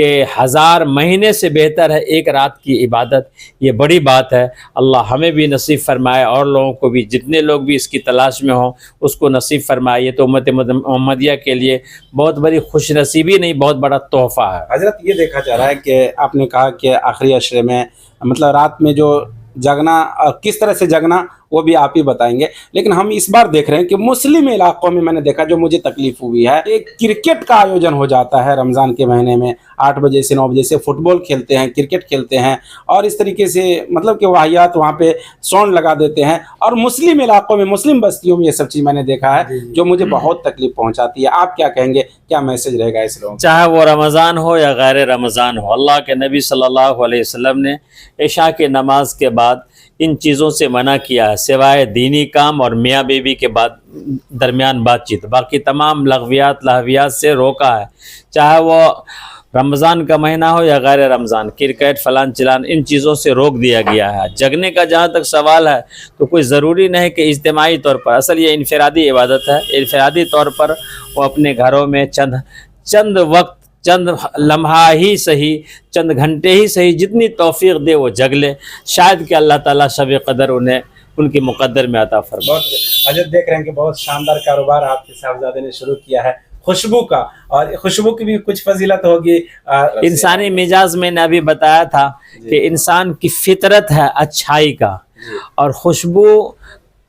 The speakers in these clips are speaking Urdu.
کہ 1000 مہینے سے بہتر ہے ایک رات کی عبادت. یہ بڑی بات ہے. اللہ ہمیں بھی نصیب فرمائے اور لوگوں کو بھی, جتنے لوگ بھی اس کی تلاش میں ہوں اس کو نصیب فرمائے. یہ تو امت محمدیہ کے لیے بہت بڑی خوش نصیبی نہیں, بہت بڑا تحفہ ہے. حضرت یہ دیکھا جا رہا ہے کہ آپ نے کہا کہ آخری عشرے میں مطلب رات میں جو جگنا, کس طرح سے جگنا وہ بھی آپ ہی بتائیں گے, لیکن ہم اس بار دیکھ رہے ہیں کہ مسلم علاقوں میں نے دیکھا, جو مجھے تکلیف ہوئی ہے, ایک کرکٹ کا آیوجن ہو جاتا ہے رمضان کے مہینے میں. 8 بجے سے 9 بجے سے فٹ بال کھیلتے ہیں, کرکٹ کھیلتے ہیں, اور اس طریقے سے مطلب کہ واحیات وہاں پہ ساؤنڈ لگا دیتے ہیں. اور مسلم علاقوں میں, مسلم بستیوں میں یہ سب چیز میں نے دیکھا ہے جو مجھے بہت تکلیف پہنچاتی ہے. آپ کیا کہیں گے, کیا میسج رہے گا اس لوگوں؟ چاہے وہ رمضان ہو یا غیر رمضان ہو, اللہ کے نبی صلی اللہ علیہ وسلم نے عشاء کی نماز کے بعد ان چیزوں سے منع کیا ہے, سوائے دینی کام اور میاں بیوی کے بعد درمیان بات چیت. باقی تمام لغویات لہویات سے روکا ہے, چاہے وہ رمضان کا مہینہ ہو یا غیر رمضان. کرکٹ فلان چلان ان چیزوں سے روک دیا گیا ہے. جگنے کا جہاں تک سوال ہے تو کوئی ضروری نہیں کہ اجتماعی طور پر, اصل یہ انفرادی عبادت ہے. انفرادی طور پر وہ اپنے گھروں میں چند وقت, چند لمحہ ہی صحیح, چند گھنٹے ہی صحیح, جتنی توفیق دے وہ جگ لے. شاید کہ اللہ تعالیٰ شب قدر انہیں ان کی مقدر میں عطا فرمائے. حضرت دیکھ رہے ہیں کہ بہت شاندار کاروبار آپ کے صاحبزادے نے شروع کیا ہے خوشبو کا, اور خوشبو کی بھی کچھ فضیلت ہوگی. انسانی مزاج میں نے ابھی بتایا تھا کہ انسان کی فطرت ہے اچھائی کا, اور خوشبو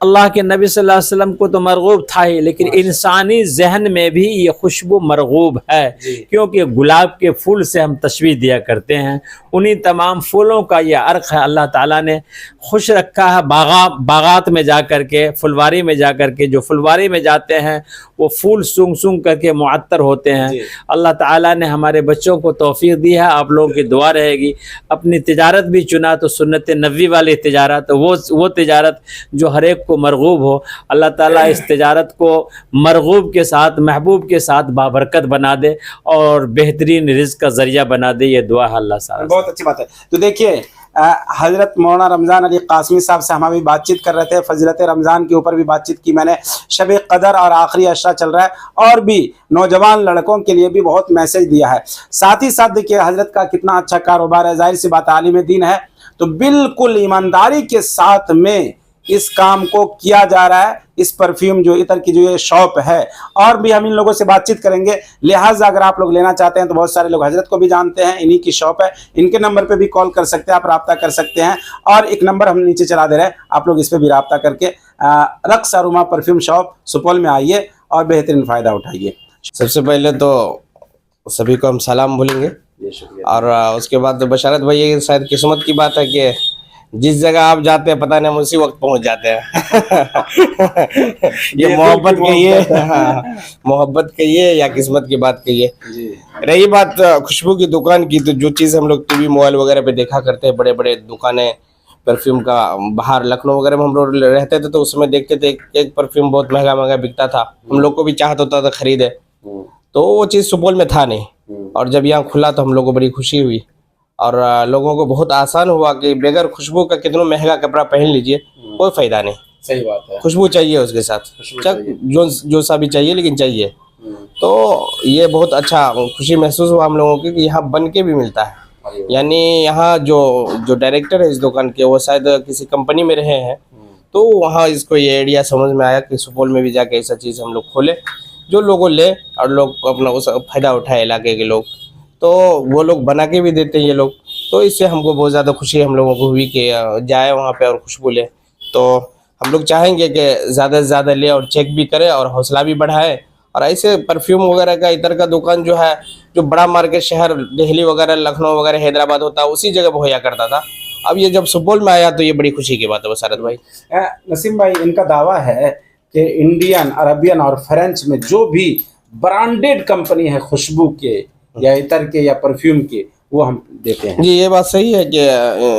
اللہ کے نبی صلی اللہ علیہ وسلم کو تو مرغوب تھا ہی, لیکن انسانی ذہن میں بھی یہ خوشبو مرغوب ہے, کیونکہ گلاب کے پھول سے ہم تشبیہ دیا کرتے ہیں. انہی تمام پھولوں کا یہ عرق ہے. اللہ تعالیٰ نے خوش رکھا ہے باغات میں جا کر کے, پھلواری میں جا کر کے. جو پھلواری میں جاتے ہیں وہ پھول سونگ سونگ کر کے معطر ہوتے ہیں. اللہ تعالیٰ نے ہمارے بچوں کو توفیق دی ہے. آپ لوگوں کی دعا رہے گی. اپنی تجارت بھی چنا تو سنت نبوی والی تجارت, وہ تجارت جو ہر ایک کو مرغوب ہو. اللہ تعالیٰ اس تجارت کو مرغوب کے ساتھ, محبوب کے ساتھ بابرکت بنا دے اور بہترین رزق کا ذریعہ بنا دے. یہ دعا ہے اللہ سے. بہت اچھی بات ہے. تو دیکھیے حضرت مولانا رمضان علی قاسمی صاحب سے ہم ابھی بات چیت کر رہے تھے, فضیلت رمضان کے اوپر بھی بات چیت کی میں نے. شب قدر اور آخری عشرہ چل رہا ہے, اور بھی نوجوان لڑکوں کے لیے بھی بہت میسج دیا ہے. ساتھ ہی ساتھ دیکھیے حضرت کا کتنا اچھا کاروبار ہے. ظاہر سی بات عالم دین ہے تو بالکل ایمانداری کے ساتھ میں اس کام کو کیا جا رہا ہے. اس پرفیوم جو عطر کی جو یہ شاپ ہے, اور بھی ہم ان لوگوں سے بات چیت کریں گے. لہٰذا اگر آپ لوگ لینا چاہتے ہیں تو بہت سارے لوگ حضرت کو بھی جانتے ہیں, انہی کی شاپ ہے. ان کے نمبر پہ بھی کال کر سکتے ہیں, آپ رابطہ کر سکتے ہیں. اور ایک نمبر ہم نیچے چلا دے رہے ہیں, آپ لوگ اس پہ بھی رابطہ کر کے رقص اروما پرفیوم شاپ سپول میں آئیے اور بہترین فائدہ اٹھائیے. سب سے پہلے تو سبھی کو ہم سلام بولیں گے, اور اس کے بعد بشارت بھائی, یہ شاید قسمت کی بات ہے کہ جس جگہ آپ جاتے ہیں پتہ نہیں ہم اسی وقت پہنچ جاتے ہیں. یہ محبت کہیے, محبت کہیے یا قسمت کی بات کہیے. رہی بات خوشبو کی دکان کی, تو جو چیز ہم لوگ ٹی وی موبائل وغیرہ پہ دیکھا کرتے ہیں, بڑے بڑے دکانیں پرفیوم کا, باہر لکھنؤ وغیرہ میں ہم لوگ رہتے تھے تو اس میں دیکھتے تھے ایک پرفیوم بہت مہنگا مہنگا بکتا تھا. ہم لوگ کو بھی چاہت ہوتا تھا خریدے, تو وہ چیز سپول میں تھا نہیں. اور جب یہاں کھلا تو ہم لوگ کو بڑی خوشی ہوئی, اور لوگوں کو بہت آسان ہوا کہ بغیر خوشبو کا کتنا مہنگا کپڑا پہن لیجئے کوئی فائدہ نہیں. صحیح بات ہے, خوشبو چاہیے اس کے ساتھ, جو سا بھی چاہیے لیکن چاہیے. تو یہ بہت اچھا خوشی محسوس ہوا ہم لوگوں کی کہ یہاں بن کے بھی ملتا ہے. یعنی یہاں جو ڈائریکٹر ہے اس دکان کے, وہ شاید کسی کمپنی میں رہے ہیں, تو وہاں اس کو یہ آئیڈیا سمجھ میں آیا کہ سپول میں بھی جا کے ایسا چیز ہم لوگ کھولے جو لوگوں لے اور لوگ اپنا اس فائدہ اٹھائے علاقے کے لوگ. تو وہ لوگ بنا کے بھی دیتے ہیں یہ لوگ. تو اس سے ہم کو بہت زیادہ خوشی ہم لوگوں کو ہوئی کہ جائے وہاں پہ اور خوشبو لے. تو ہم لوگ چاہیں گے کہ زیادہ سے زیادہ لے اور چیک بھی کرے اور حوصلہ بھی بڑھائے. اور ایسے پرفیوم وغیرہ کا عطر کا دکان جو ہے, جو بڑا مارکیٹ شہر دہلی وغیرہ, لکھنؤ وغیرہ, حیدرآباد ہوتا ہے, اسی جگہ مہیا کرتا تھا. اب یہ جب سپول میں آیا تو یہ بڑی خوشی کی بات ہے بشارت بھائی. نسیم بھائی, ان کا دعویٰ ہے کہ انڈین, عربین اور فرینچ میں جو بھی برانڈیڈ کمپنی ہے خوشبو کے یا عطر کے یا پرفیوم کے, وہ ہم دیتے ہیں. جی یہ بات صحیح ہے کہ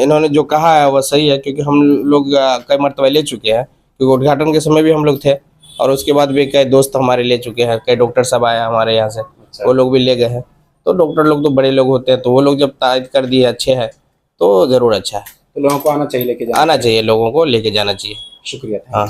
انہوں نے جو کہا ہے وہ صحیح ہے, کیونکہ ہم لوگ کئی مرتبہ لے چکے ہیں. کیونکہ ادگھاٹن کے سمے بھی ہم لوگ تھے, اور اس کے بعد بھی کئی دوست ہمارے لے چکے ہیں. کئی ڈاکٹر صاحب آئے ہمارے یہاں سے, وہ لوگ بھی لے گئے ہیں. تو ڈاکٹر لوگ تو بڑے لوگ ہوتے ہیں, تو وہ لوگ جب تائید کر دیے اچھے ہیں تو ضرور اچھا ہے. تو لوگوں کو آنا چاہیے, لے کے آنا چاہیے, لوگوں کو لے کے جانا چاہیے. شکریہ. ہاں.